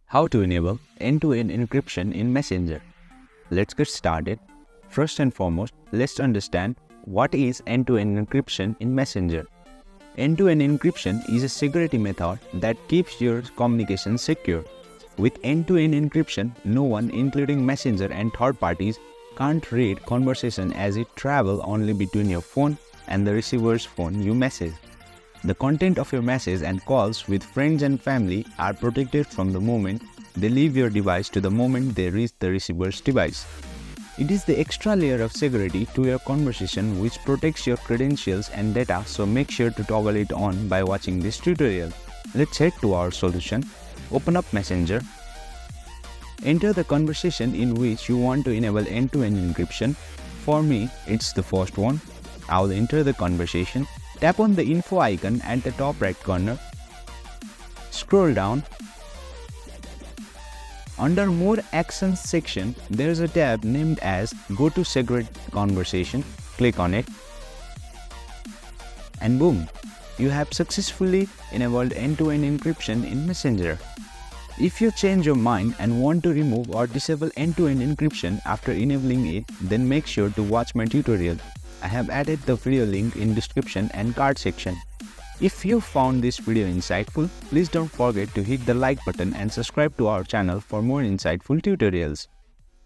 How to enable end-to-end encryption in Messenger. Let's get started. First and foremost, let's understand what is end-to-end encryption in Messenger. End-to-end encryption is a security method that keeps your communication secure. With end-to-end encryption, no one, including Messenger and third parties, can't read conversation as it travels only between your phone and the receiver's phone you message. The content of your message and calls with friends and family are protected from the moment they leave your device to the moment they reach the receiver's device. It is the extra layer of security to your conversation which protects your credentials and data, so make sure to toggle it on by watching this tutorial. Let's head to our solution. Open up Messenger. Enter the conversation in which you want to enable end-to-end encryption. For me, it's the first one. I'll enter the conversation. Tap on the info icon at the top right corner. Scroll down. Under More Actions section, there is a tab named as Go to Secret Conversation. Click on it. And boom, you have successfully enabled end-to-end encryption in Messenger. If you change your mind and want to remove or disable end-to-end encryption after enabling it, then make sure to watch my tutorial. I have added the video link in description and card section. If you found this video insightful, please don't forget to hit the like button and subscribe to our channel for more insightful tutorials.